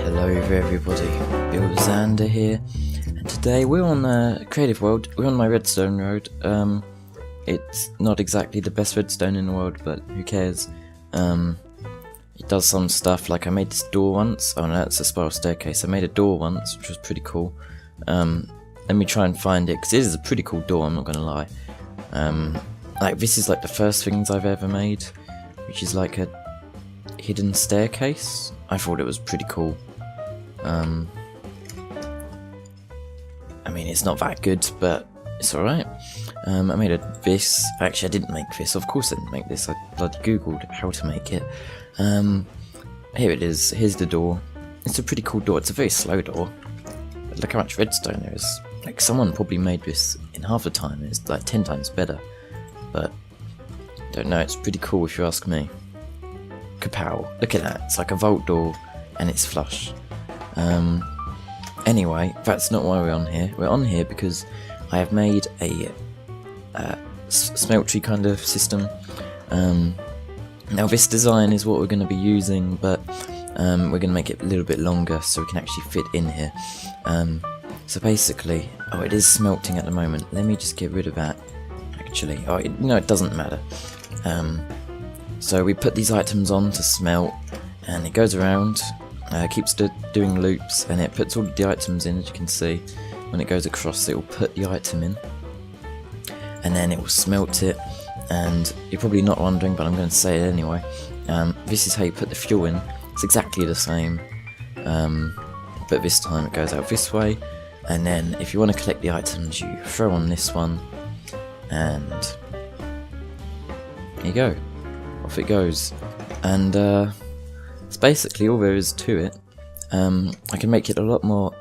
Hello everybody, Bill Xander here, and today we're on Creative World. We're on my redstone road. It's not exactly the best redstone in the world, but who cares? It does some stuff, like I made this door once. Oh no, that's a spiral staircase. I made a door once, which was pretty cool. Let me try and find it, because it is a pretty cool door, I'm not gonna lie. Like, this is like the first things I've ever made, which is like a hidden staircase. I thought it was pretty cool. I mean, it's not that good, but it's alright. I made this. Actually, I didn't make this. Of course I didn't make this. I bloody googled how to make it. Here it is. Here's the door. It's a pretty cool door. It's a very slow door. But look how much redstone there is. Like, someone probably made this in half the time. It's like 10 times better. But, don't know. It's pretty cool if you ask me. Kapow. Look at that. It's like a vault door and it's flush. Anyway, that's not why we're on here. We're on here because I have made a smeltery kind of system. Now this design is what we're going to be using, but we're going to make it a little bit longer so we can actually fit in here. So basically, oh, it is smelting at the moment. Let me just get rid of that, actually. Oh, no, it doesn't matter. So we put these items on to smelt, and it goes around, keeps doing loops, and it puts all the items in, as you can see. When it goes across, it will put the item in, and then it will smelt it. And you're probably not wondering, but I'm going to say it anyway. This is how you put the fuel in. It's exactly the same, but this time it goes out this way. And then if you want to collect the items, you throw on this one, and there you go. Off it goes. And it's basically all there is to it. I can make it a lot more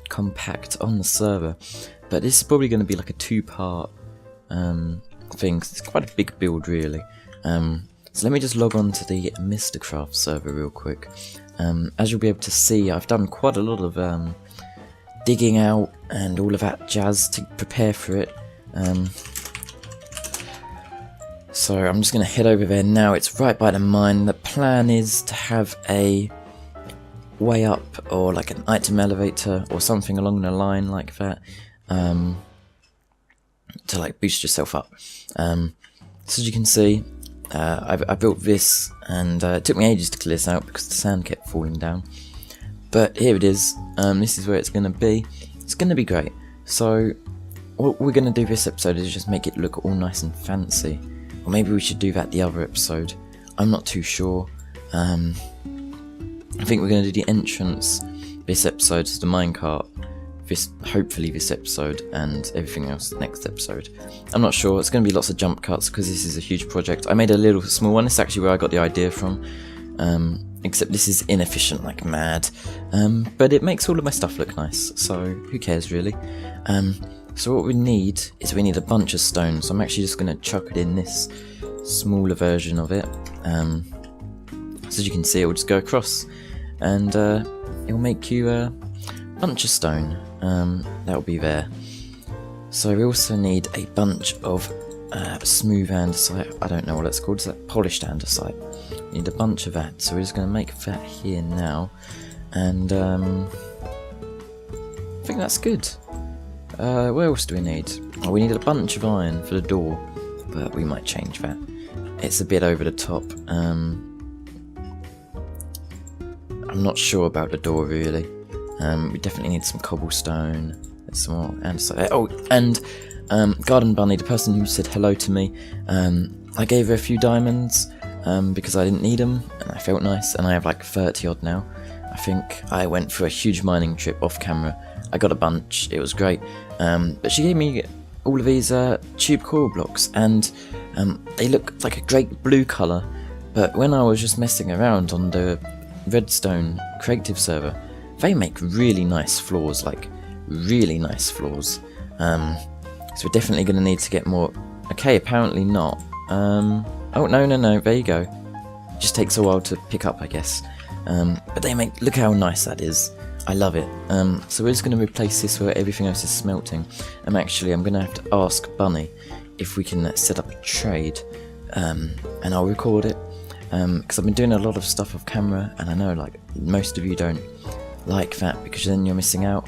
compact on the server, but this is probably going to be like a two-part thing. It's quite a big build, really. So let me just log on to the Mysticraft server real quick. As you'll be able to see, I've done quite a lot of digging out and all of that jazz to prepare for it. So I'm just going to head over there now. It's right by the mine. The plan is to have a way up, or like an item elevator or something along the line like that, to like boost yourself up. So as you can see, I built this, and it took me ages to clear this out because the sand kept falling down. But here it is. This is where it's going to be. It's going to be great. So what we're going to do this episode is just make it look all nice and fancy. Or maybe we should do that the other episode. I'm not too sure. I think we're going to do the entrance this episode, so the minecart, hopefully this episode, and everything else next episode. I'm not sure. It's going to be lots of jump cuts because this is a huge project. I made a little small one. This is actually where I got the idea from. Except this is inefficient like mad. But it makes all of my stuff look nice, so who cares really. So what we need is a bunch of stone. So I'm actually just going to chuck it in this smaller version of it. So as you can see, it will just go across, and it will make you a bunch of stone. That will be there. So we also need a bunch of smooth andesite. I don't know what it's called. Is that polished andesite? We need a bunch of that. So we're just going to make that here now, and I think that's good. What else do we need? Oh, we need a bunch of iron for the door, but we might change that. It's a bit over the top. I'm not sure about the door really. We definitely need some cobblestone. There's some more andesite. Oh, and GardenBunny, the person who said hello to me, I gave her a few diamonds because I didn't need them, and I felt nice, and I have like 30 odd now. I think I went for a huge mining trip off camera. I got a bunch, it was great, but she gave me all of these tube coral blocks, and they look like a great blue colour, but when I was just messing around on the redstone creative server, they make really nice floors, like really nice floors. So we're definitely going to need to get more. Okay, apparently not. Oh no, there you go. It just takes a while to pick up, I guess. But they make, look how nice that is. I love it. So we're just going to replace this where everything else is smelting. Actually, I'm going to have to ask Bunny if we can set up a trade, and I'll record it. Because I've been doing a lot of stuff off camera, and I know like most of you don't like that, because then you're missing out.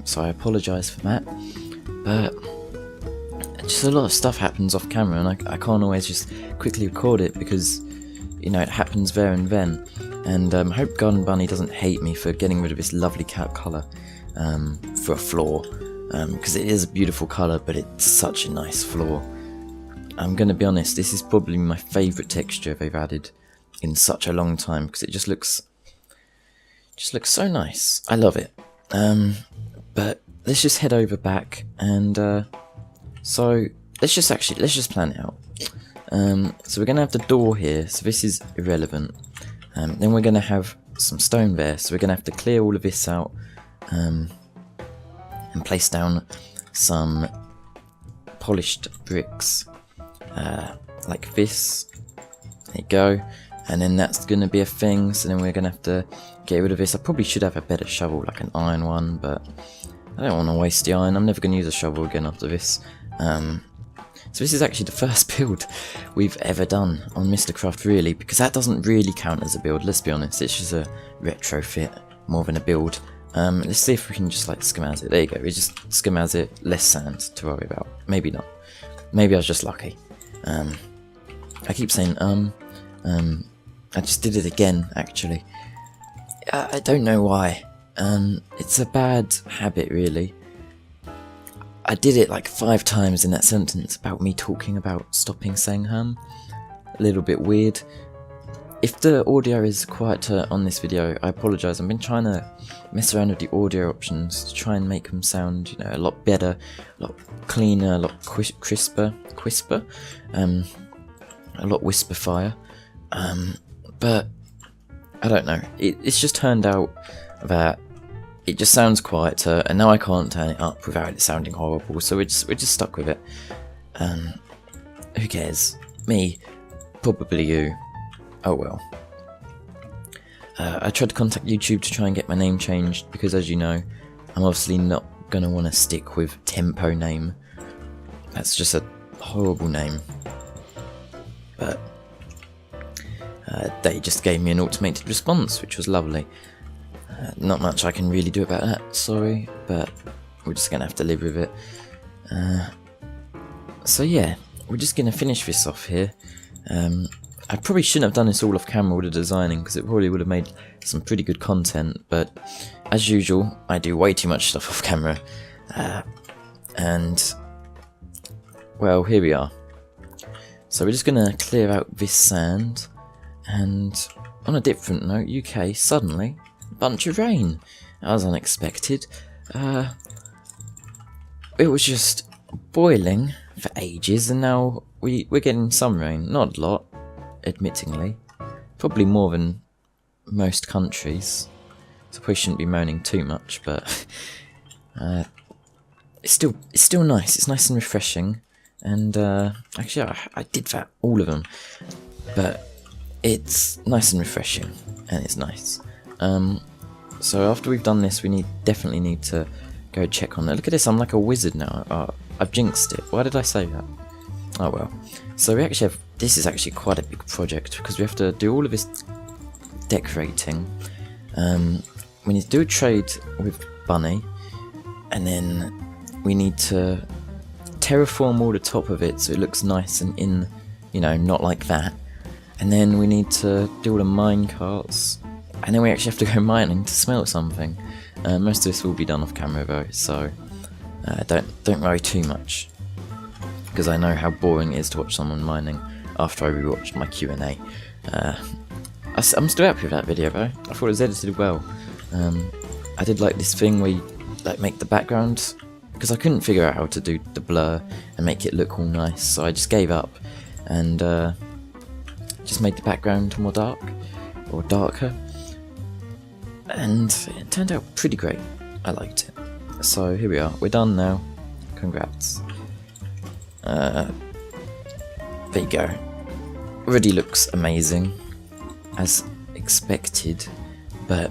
So I apologise for that, but just a lot of stuff happens off camera, and I can't always just quickly record it because, you know, it happens there and then. And I hope GardenBunny doesn't hate me for getting rid of this lovely cat colour for a floor, because it is a beautiful colour, but it's such a nice floor. I'm going to be honest, this is probably my favourite texture they've added in such a long time, because it just looks so nice. I love it. But let's just head over back, and so let's just plan it out. So we're going to have the door here, so this is irrelevant. Then we're going to have some stone there, so we're going to have to clear all of this out, and place down some polished bricks, like this. There you go. And then that's going to be a thing, so then we're going to have to get rid of this. I probably should have a better shovel, like an iron one, but I don't want to waste the iron. I'm never going to use a shovel again after this. So this is actually the first build we've ever done on Mysticraft, really, because that doesn't really count as a build, let's be honest. It's just a retrofit more than a build. Let's see if we can just like schemaz it. There you go, we just schemaz it, less sand to worry about. Maybe not. Maybe I was just lucky. I keep saying I just did it again, actually. I don't know why. It's a bad habit, really. I did it like 5 times in that sentence about me talking about stopping saying A little bit weird. If the audio is quieter on this video, I apologise. I've been trying to mess around with the audio options to try and make them sound, you know, a lot better, a lot cleaner, a lot crisper, a lot whisper-fire. But I don't know. It's just turned out that it just sounds quieter, and now I can't turn it up without it sounding horrible. So we're just stuck with it. Who cares? Me, probably you. Oh well. I tried to contact YouTube to try and get my name changed because, as you know, I'm obviously not gonna want to stick with Tempo name. That's just a horrible name. But they just gave me an automated response, which was lovely. Not much I can really do about that, sorry, but we're just gonna have to live with it. So yeah, we're just gonna finish this off here. I probably shouldn't have done this all off camera, all the designing, because it probably would have made some pretty good content, but as usual, I do way too much stuff off camera. And, well, here we are. So we're just gonna clear out this sand, and on a different note, UK, suddenly, a bunch of rain. That was unexpected. It was just boiling for ages, and now we're getting some rain. Not a lot, admittingly. Probably more than most countries. So I probably shouldn't be moaning too much, but it's still nice. It's nice and refreshing. And actually, I did that, all of them. But it's nice and refreshing, and it's nice. So after we've done this, we definitely need to go check on it. Look at this, I'm like a wizard now. I've jinxed it. Why did I say that? Oh well. So we actually have, this is actually quite a big project, because we have to do all of this decorating. We need to do a trade with Bunny, and then we need to terraform all the top of it so it looks nice and in, you know, not like that. And then we need to do all the mine carts, and then we actually have to go mining to smelt something. Most of this will be done off camera though, so don't worry too much, because I know how boring it is to watch someone mining after I rewatched my Q&A. I'm still happy with that video though. I thought it was edited well. I did like this thing where you like make the background, because I couldn't figure out how to do the blur and make it look all nice, so I just gave up and just made the background more dark, or darker, and it turned out pretty great. I liked it. So here we are, we're done now. Congrats. There you go. Already looks amazing, as expected, but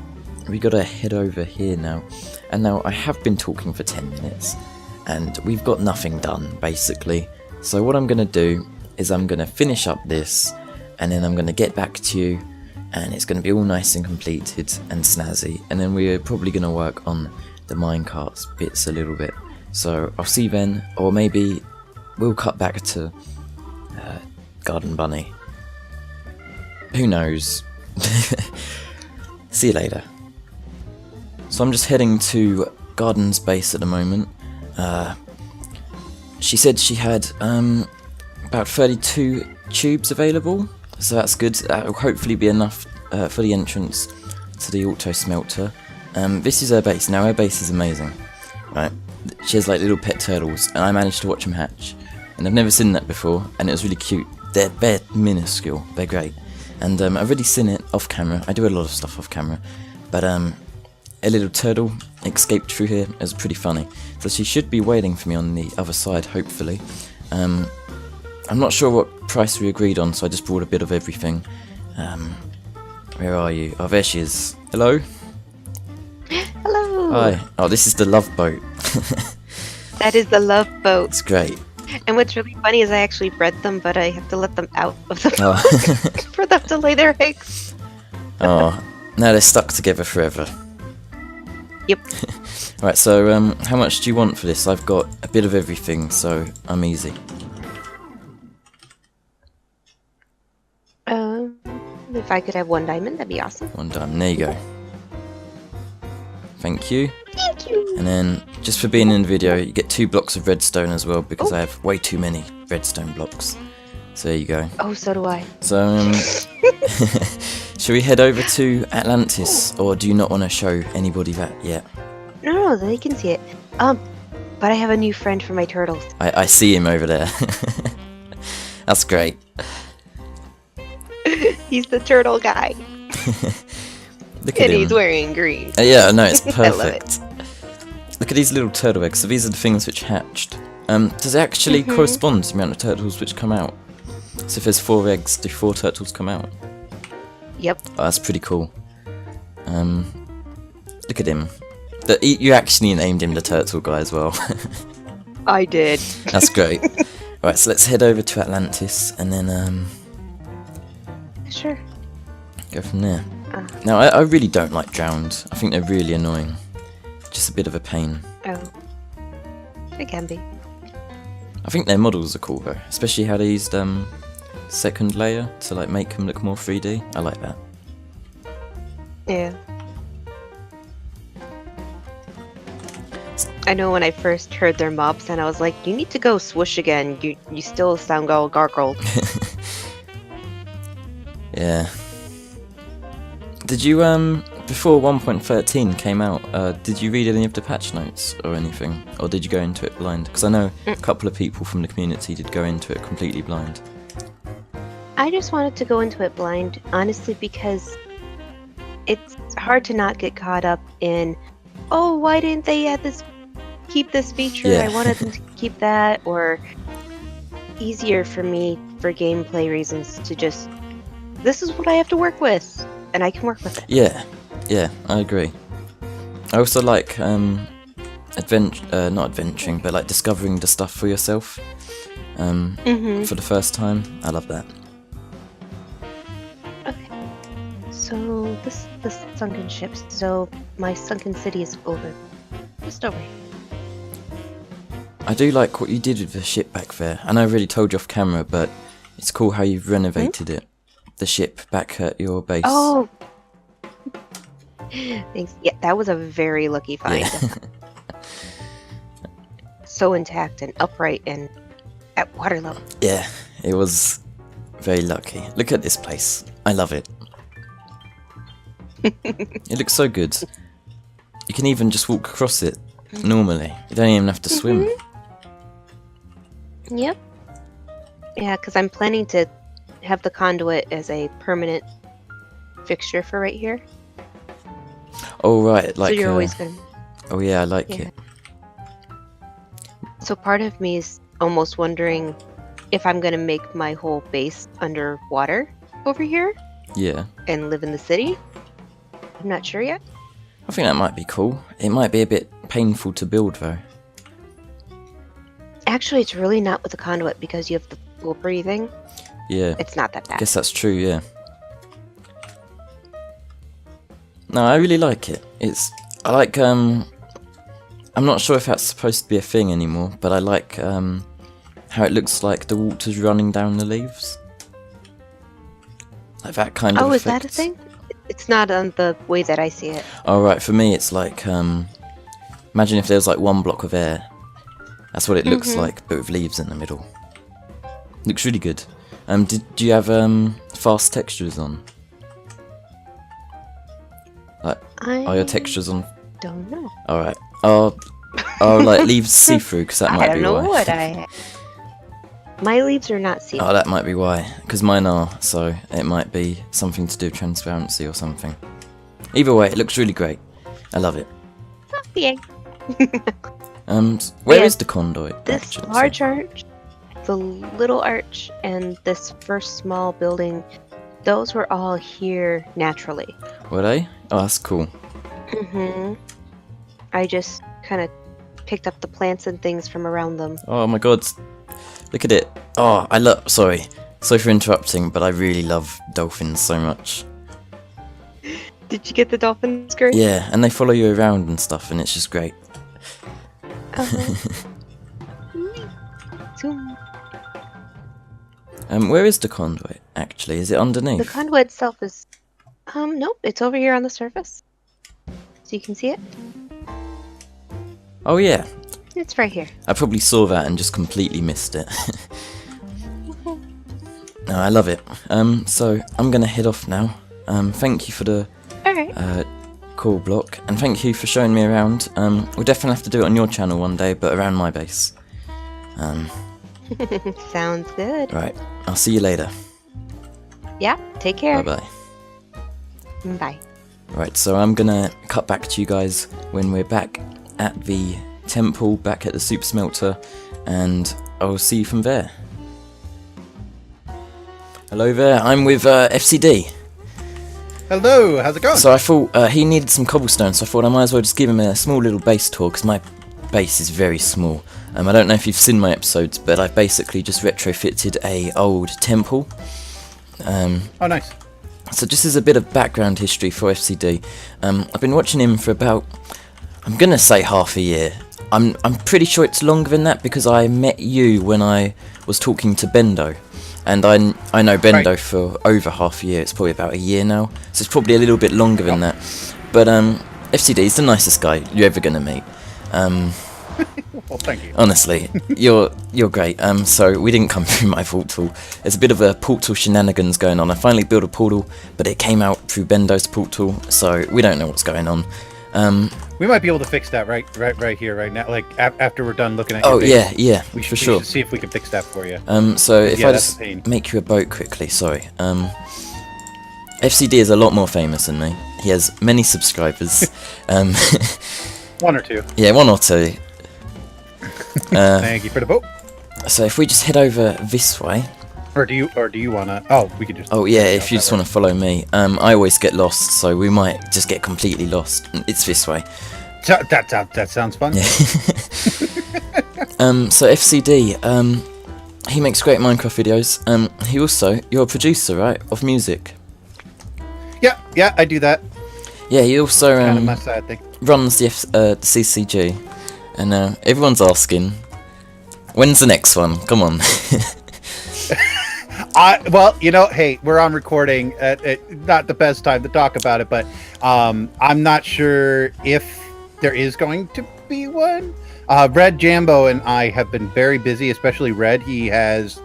we gotta head over here now. And now I have been talking for 10 minutes, and we've got nothing done, basically. So what I'm gonna do is I'm gonna finish up this, and then I'm gonna get back to you, and it's going to be all nice and completed and snazzy, and then we're probably going to work on the minecarts bits a little bit. So I'll see you then, or maybe we'll cut back to GardenBunny. Who knows? See you later. So I'm just heading to Garden's base at the moment. She said she had about 32 tubes available, so that's good. That will hopefully be enough for the entrance to the auto smelter. This is her base. Now her base is amazing, right? She has like little pet turtles, and I managed to watch them hatch, and I've never seen that before, and it was really cute. They're minuscule, they're great, and I've already seen it off camera. I do a lot of stuff off camera, but a little turtle escaped through here. It was pretty funny. So she should be waiting for me on the other side, hopefully. I'm not sure what price we agreed on, so I just brought a bit of everything. Where are you? Oh, there she is. Hello? Hello! Hi. Oh, this is the love boat. That is the love boat. It's great. And what's really funny is I actually bred them, but I have to let them out of the Oh. boat for them to lay their eggs. Oh, now they're stuck together forever. Yep. Right, so how much do you want for this? I've got a bit of everything, so I'm easy. If I could have 1 diamond, that'd be awesome. 1 diamond. There you go. Thank you. Thank you. And then, just for being in the video, you get 2 blocks of redstone as well, because I have way too many redstone blocks. So there you go. Oh, so do I. So, should we head over to Atlantis, or do you not want to show anybody that yet? No, they can see it. But I have a new friend for my turtles. I see him over there. That's great. He's the turtle guy. Look at And him. he's wearing green. Yeah, no, it's I love perfect. Look at these little turtle eggs. So these are the things which hatched. Does it actually correspond to the amount of turtles which come out? So if there's 4 eggs, do 4 turtles come out? Yep. Oh, that's pretty cool. Look at him. You actually named him the turtle guy as well. I did. That's great. Right, so let's head over to Atlantis and then Sure. go from there. Now, I really don't like drowned. I think they're really annoying. Just a bit of a pain. Oh. It can be. I think their models are cool though, especially how they used second layer to like make them look more 3D. I like that. Yeah. I know when I first heard their mob sound, I was like, you need to go swoosh again. You still sound all gargled. Yeah. Did you before 1.13 came out, did you read any of the patch notes or anything, or did you go into it blind? Because I know a couple of people from the community did go into it completely blind. I just wanted to go into it blind, honestly, because it's hard to not get caught up in, oh, why didn't they add this, keep this feature? Yeah. I wanted them to keep that, or easier for me for gameplay reasons to just, this is what I have to work with, and I can work with it. Yeah, I agree. I also like not adventuring, but like discovering the stuff for yourself for the first time. I love that. Okay. So this is the sunken ship. So my sunken city is over. Just over here. I do like what you did with the ship back there. I know I already told you off camera, but it's cool how you've renovated it. The ship back at your base. Oh! Thanks. Yeah, that was a very lucky find. Yeah. So intact and upright and at water level. Yeah, it was very lucky. Look at this place. I love it. It looks so good. You can even just walk across it normally. You don't even have to swim. Yep. Yeah, because I'm planning to have the conduit as a permanent fixture for right here. Oh, right. Like, so you're always gonna. Oh, yeah, I like Yeah. it. So part of me is almost wondering if I'm gonna make my whole base underwater over here Yeah. and live in the city. I'm not sure yet. I think that might be cool. It might be a bit painful to build, though. Actually, it's really not with the conduit because you have the full breathing. Yeah. It's not that I bad. guess that's true, yeah. No, I really like it. I like, I'm not sure if that's supposed to be a thing anymore, but I like, how it looks like the water's running down the leaves. Like that kind of Oh, is effect. that a thing? It's not on the way that I see it. Oh, right, for me it's like, imagine if there's like one block of air. That's what it looks like, but with leaves in the middle. Looks really good. Do you have, fast textures on? Like, are your textures on? Don't know. Alright. Oh, like leaves see-through, because that might I be don't know why. what I. My leaves are not see. Oh, that might be why. Because mine are, so it might be something to do with transparency or something. Either way, it looks really great. I love it. Yay. Where is the conduit? This actually? large arch, the little arch, and this first small building, those were all here naturally. Were they? Oh, that's cool. I just kind of picked up the plants and things from around them. Oh my god. Look at it. Oh, sorry for interrupting, but I really love dolphins so much. Did you get the dolphin skirt? Yeah, and they follow you around and stuff, and it's just great. Where is the conduit, actually? Is it underneath? The conduit itself is... nope, it's over here on the surface. So you can see it? Oh yeah. It's right here. I probably saw that and just completely missed it. No, I love it. So I'm gonna head off now. Thank you for the call block, and thank you for showing me around. We'll definitely have to do it on your channel one day, but around my base. Sounds good. Right, I'll see you later. Yeah, take care. Bye bye. Bye. Right, so I'm gonna cut back to you guys when we're back at the temple, back at the super smelter, and I'll see you from there. Hello there, I'm with FCD. Hello, how's it going? So I thought he needed some cobblestone, so I thought I might as well just give him a small little base tour, because my base is very small. I don't know if you've seen my episodes, but I've basically just retrofitted a old temple. Oh, nice. So just as a bit of background history for FCD, I've been watching him for about, I'm gonna say half a year. I'm pretty sure it's longer than that, because I met you when I was talking to Bendo. And I know Bendo for over half a year. It's probably about a year now, so it's probably a little bit longer than that. But FCD is the nicest guy you're ever gonna meet. Well, thank you. Honestly, you're great. So we didn't come through my portal. There's a bit of a portal shenanigans going on. I finally built a portal, but it came out through Bendo's portal, so we don't know what's going on. We might be able to fix that right here, right now. Like after we're done looking at. Oh your base, yeah, we for should sure. see if we can fix that for you. So if yeah, I that's just a pain. make you a boat quickly, sorry. FCD is a lot more famous than me. He has many subscribers. One or two. Yeah, one or two. Thank you for the boat. So if we just head over this way. Or do you wanna? Oh, we could just. Oh yeah, if you just want to follow me. I always get lost, so we might just get completely lost. It's this way. That sounds fun. Yeah. So FCD, he makes great Minecraft videos. You're a producer, right, of music? Yeah, I do that. Yeah, he also Kind of my side thing. runs the CCG, and everyone's asking, when's the next one? Come on. Well, hey, we're on recording. Not the best time to talk about it, but I'm not sure if there is going to be one. Red Jambo and I have been very busy, especially Red. He has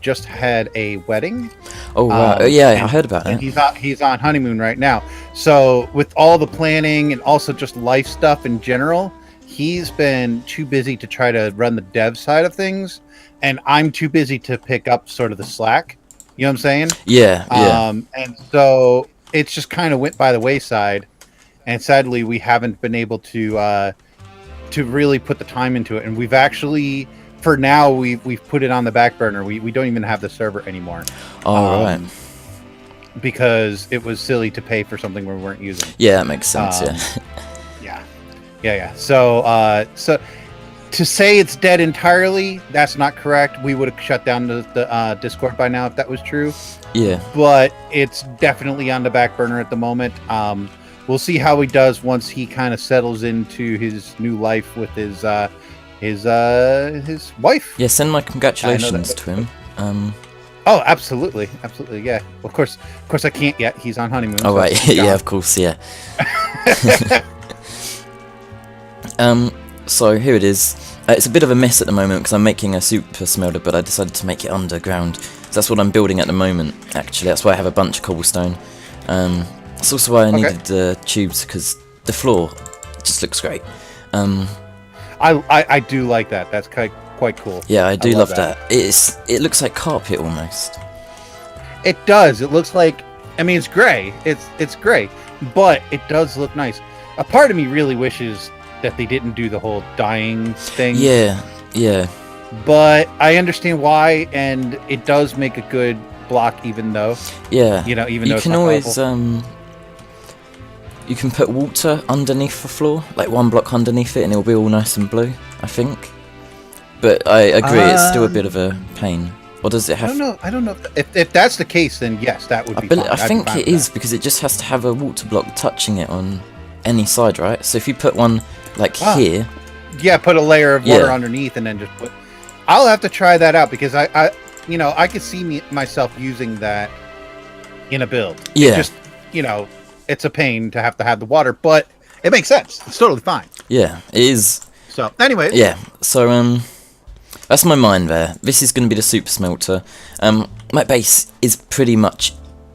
just had a wedding. Oh, wow. Yeah, I heard about that. He's on honeymoon right now. So with all the planning and also just life stuff in general, he's been too busy to try to run the dev side of things. And I'm too busy to pick up sort of the slack. You know what I'm saying? Yeah. And so it's just kind of went by the wayside. And sadly, we haven't been able to really put the time into it. And we've actually, for now, we've put it on the back burner. We don't even have the server anymore. Oh, right. Because it was silly to pay for something we weren't using. Yeah, that makes sense. Yeah. So to say it's dead entirely, that's not correct. We would have shut down the Discord by now if that was true. Yeah. But it's definitely on the back burner at the moment. we'll see how he does once he kind of settles into his new life with his wife. Yeah, send my congratulations to him. Oh, absolutely, absolutely, yeah. Of course, I can't yet. He's on honeymoon. Oh, so right, yeah, of course, yeah. So here it is. It's a bit of a mess at the moment because I'm making a super smelter, but I decided to make it underground. So that's what I'm building at the moment, actually. That's why I have a bunch of cobblestone. That's also why I needed the tubes, because the floor just looks great. I do like that. That's quite cool. Yeah, I do love that. It looks like carpet almost. It does. It looks like, I mean, it's gray. It's gray, but it does look nice. A part of me really wishes that they didn't do the whole dyeing thing. Yeah. But I understand why, and it does make a good block, even though. Yeah. Even though you it's can not always colorful. You can put water underneath the floor, like one block underneath it, and it'll be all nice and blue, I think. But I agree, it's still a bit of a pain. Or does it have? I don't know. If that's the case, then yes, that would be fine. I think it is, because it just has to have a water block touching it on any side, right? So if you put one like here. Yeah, put a layer of water underneath, and then just put. I'll have to try that out, because I could see myself using that in a build. Yeah. It just, it's a pain to have the water, but it makes sense. It's totally fine. Yeah, it is. So, anyway. Yeah, so, that's my mind there. This is going to be the super smelter. My base is pretty much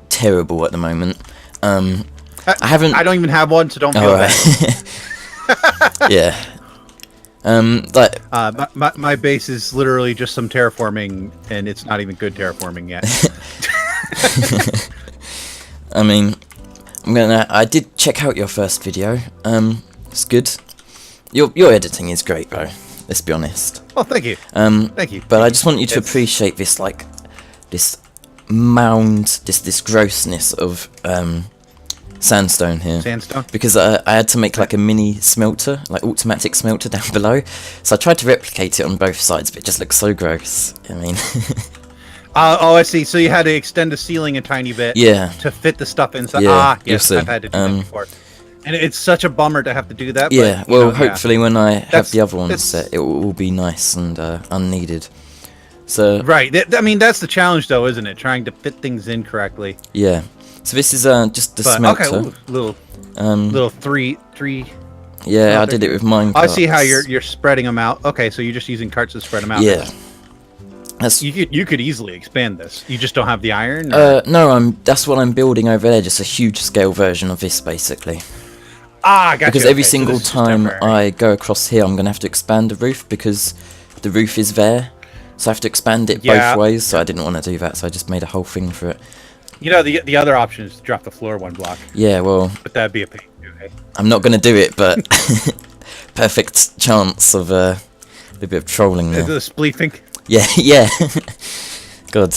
terrible at the moment. I don't even have one, so don't feel bad. Yeah. My base is literally just some terraforming, and it's not even good terraforming yet. I mean, I did check out your first video. It's good. Your editing is great, bro. Let's be honest. Oh, thank you. Thank you. But I just want you to appreciate this, like, this mound, this grossness of sandstone here. Sandstone? Because I had to make like a mini smelter, like automatic smelter down below. So I tried to replicate it on both sides, but it just looks so gross. I mean... I see. So you had to extend the ceiling a tiny bit to fit the stuff inside. Yeah, yes, I've had to do that before. And it's such a bummer to have to do that. Yeah, but, hopefully when I have the other ones set, it will all be nice and unneeded. So right. I mean, that's the challenge, though, isn't it? Trying to fit things in correctly. Yeah. So this is just the smelter. Okay, little three. Yeah, I did it with mine. I see how you're spreading them out. Okay, so you're just using carts to spread them out. Yeah. You could easily expand this. You just don't have the iron? No, that's what I'm building over there. Just a huge scale version of this, basically. Gotcha. Because every single time I go across here, I'm going to have to expand the roof, because the roof is there. So I have to expand it both ways, so I didn't want to do that, so I just made a whole thing for it. The other option is to drop the floor one block. Yeah, well... But that'd be a pain to do, hey? I'm not going to do it, but... perfect chance of a bit of trolling there. The spleefing? Yeah. God.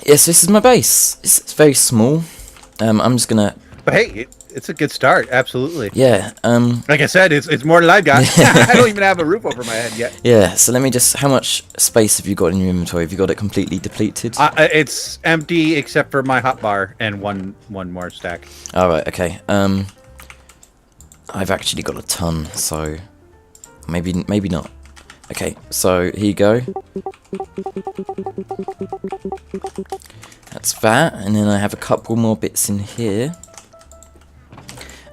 Yes, this is my base. It's very small. I'm just going to... But hey, it's a good start, absolutely. Yeah. Like I said, it's more than I've got. I don't even have a roof over my head yet. Yeah. So let me just. How much space have you got in your inventory? Have you got it completely depleted? It's empty except for my hotbar and one more stack. All right. Okay. I've actually got a ton, so maybe not. Okay. So here you go. That's that, and then I have a couple more bits in here.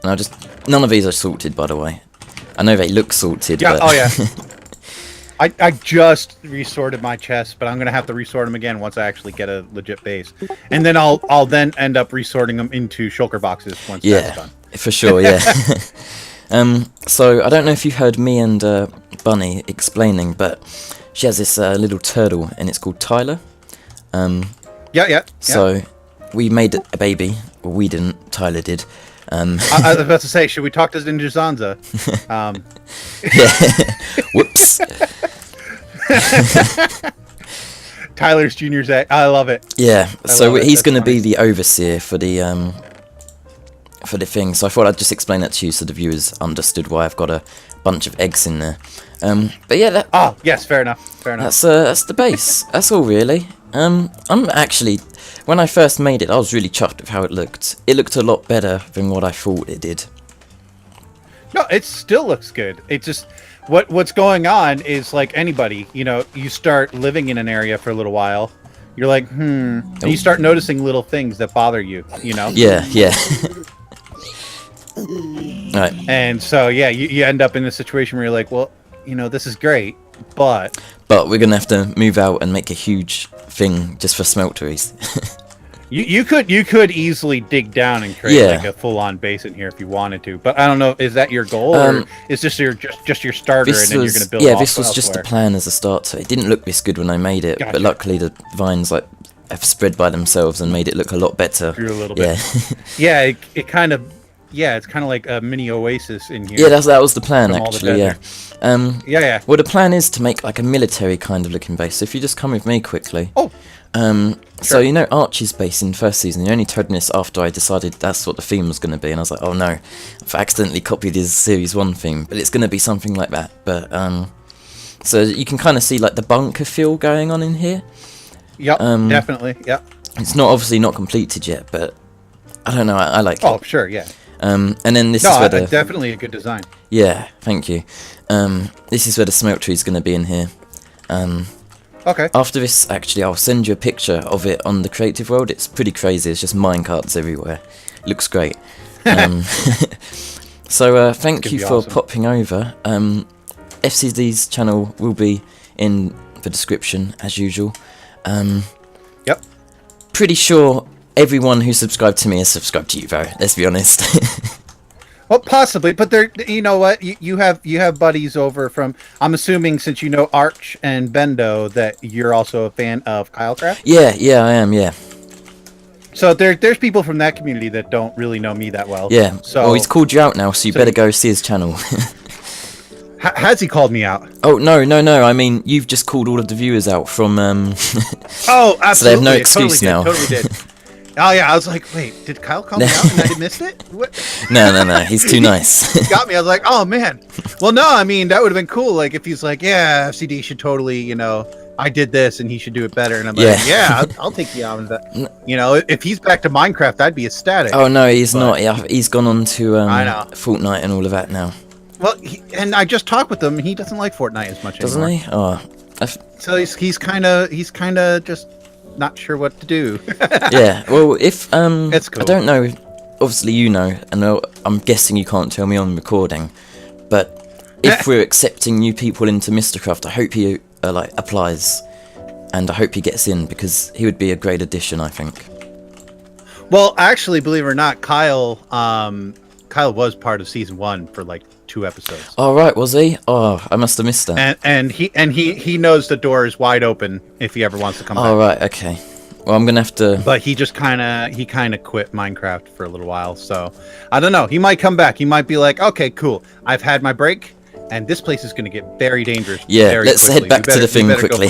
And I'll just... None of these are sorted, by the way. I know they look sorted, yeah, but... Oh, yeah. I just resorted my chests, but I'm going to have to resort them again once I actually get a legit base. And then I'll then end up resorting them into shulker boxes once that's done. For sure, yeah. So, I don't know if you heard me and Bunny explaining, but she has this little turtle, and it's called Tyler. Yeah. So, we made a baby. Well, we didn't. Tyler did. I was about to say, should we talk to Ninja Zanza? Yeah. Whoops. Tyler's Junior's egg. I love it. Yeah. So he's going to be the overseer for the thing. So I thought I'd just explain that to you so the viewers understood why I've got a bunch of eggs in there. But yeah. Yes, fair enough. That's the base. That's all really. I'm actually, when I first made it, I was really chuffed with how it looked. It looked a lot better than what I thought it did. No, it still looks good. It just what's going on is like anybody, you start living in an area for a little while. You're like, and you start noticing little things that bother you, Yeah. Right. And so, yeah, you end up in a situation where you're like, well, this is great, but we're gonna have to move out and make a huge thing just for smelteries. you could easily dig down and create like a full-on base in here if you wanted to. But I don't know, is that your goal, or is this just your starter, and then you're gonna build? Yeah, this was just a plan as a starter. It didn't look this good when I made it, but luckily the vines have spread by themselves and made it look a lot better. Grew a little bit. Yeah. It kind of. Yeah, it's kind of like a mini oasis in here. Yeah, that was the plan, actually, yeah. Yeah. Well, the plan is to make like a military kind of looking base. So if you just come with me quickly. Oh. So Archie's base in first season, he only told me this after I decided that's what the theme was going to be, and I was like, oh no, I've accidentally copied his Series 1 theme, but it's going to be something like that. But, so you can kind of see like the bunker feel going on in here. Yep, definitely, yep. It's obviously not completed yet, but I don't know, I like it. Oh, sure, yeah. And then this is where definitely a good design. Yeah, thank you. This is where the smeltery is going to be in here. Okay. After this, actually, I'll send you a picture of it on the creative world. It's pretty crazy. It's just minecarts everywhere. It looks great. So thank you for popping over. FCD's channel will be in the description as usual. Yep. Pretty sure everyone who subscribed to me has subscribed to you, though. Let's be honest. Well, possibly, but you know what? You have buddies over from. I'm assuming since you know Arch and Bendo that you're also a fan of Kylecraft. Yeah, I am. Yeah. So there's people from that community that don't really know me that well. Yeah. So well, he's called you out now, so you better go see his channel. Has he called me out? Oh no! I mean, you've just called all of the viewers out from. Oh, absolutely. So they have no excuse now. Totally did. Oh yeah, I was like, wait, did Kyle call me out and I missed it? What? No, he's too nice. Got me. I was like, oh man. Well, no, I mean that would have been cool. Like if he's like, yeah, FCD should totally, I did this and he should do it better. And I'm like, yeah, I'll take you out of that. If he's back to Minecraft, I'd be ecstatic. Oh no, he's not. He's gone on to I know. Fortnite and all of that now. Well, and I just talked with him. And he doesn't like Fortnite as much doesn't anymore. He? Oh, so he's kind of just not sure what to do. Yeah. Well, if it's cool. I don't know. Obviously, and I'm guessing you can't tell me on recording, but if we're accepting new people into Mysticraft, I hope he applies, and I hope he gets in because he would be a great addition, I think. Well, actually, believe it or not, Kyle was part of season 1 for like 2 episodes. Oh right, was he? Oh, I must have missed that. And he knows the door is wide open if he ever wants to come back. Oh right, okay. Well, I'm gonna have to. But he just kind of quit Minecraft for a little while, so I don't know. He might come back. He might be like, okay, cool. I've had my break, and this place is gonna get very dangerous. Yeah, very let's quickly. head back to the thing quickly.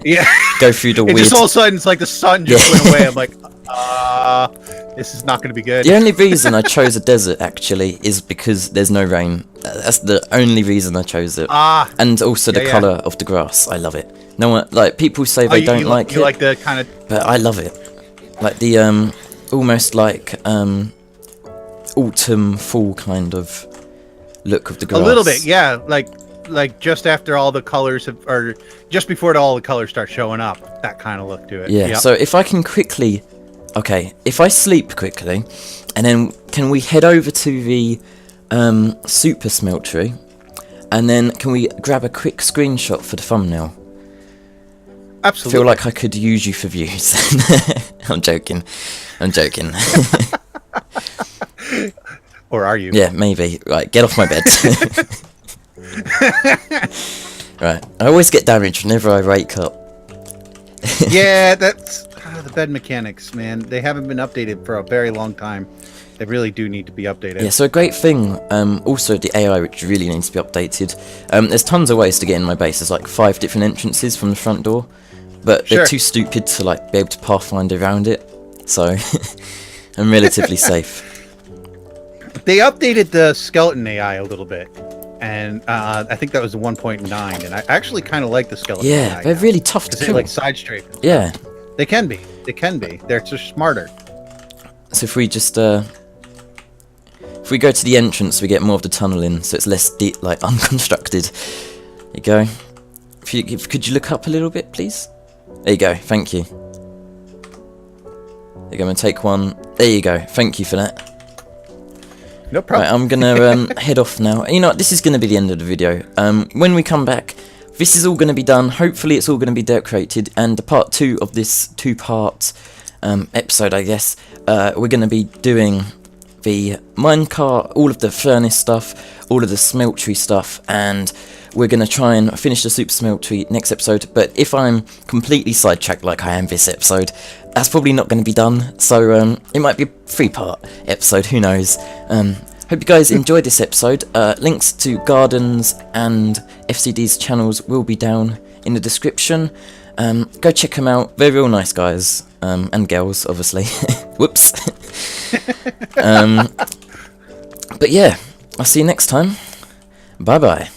Yeah. Go through the weird. Just all of a sudden, it's like the sun just went away. I'm like, this is not going to be good. The only reason I chose a desert actually is because there's no rain. That's the only reason I chose it. And also the color of the grass. I love it. No one people say they don't like it. You like the kind of, but I love it. Like the almost like autumn fall kind of look of the grass. A little bit, yeah. Like just after all the colors or just before all the colors start showing up, that kind of look to it. Yeah. Yep. So if I can quickly, if I sleep quickly, and then can we head over to the super smeltery, and then can we grab a quick screenshot for the thumbnail? Absolutely. I feel like I could use you for views. I'm joking. Or are you? Yeah, maybe. Right, get off my bed. Right, I always get damaged whenever I wake up. Yeah, that's the bed mechanics, man. They haven't been updated for a very long time. They really do need to be updated. Yeah, so a great thing, also the AI, which really needs to be updated. There's tons of ways to get in my base. There's like 5 different entrances from the front door, but they're too stupid to be able to pathfind around it. So I'm relatively safe. They updated the skeleton AI a little bit, and I think that was 1.9, and I actually kind of like the skeleton. Yeah, they're really tough to they kill. like side strafe. Yeah. They can be. They can be. They're just smarter. So if we just if we go to the entrance, we get more of the tunnel in, so it's less like unconstructed. There you go. Could you look up a little bit, please? There you go. Thank you. There you go. I'm gonna take one. There you go. Thank you for that. No problem. Right, I'm gonna head off now. You know what? This is gonna be the end of the video. When we come back, this is all gonna be done. Hopefully, it's all gonna be decorated, and the part 2 of this 2-part episode, I guess, we're gonna be doing the minecart, all of the furnace stuff, all of the smeltery stuff, and we're going to try and finish the super smeltery next episode. But if I'm completely sidetracked like I am this episode, that's probably not going to be done, so it might be a 3-part episode, who knows. Hope you guys enjoyed this episode. Links to Gardens and FCD's channels will be down in the description. Go check them out, they're real nice guys, and girls, obviously. Whoops. But yeah, I'll see you next time. Bye bye.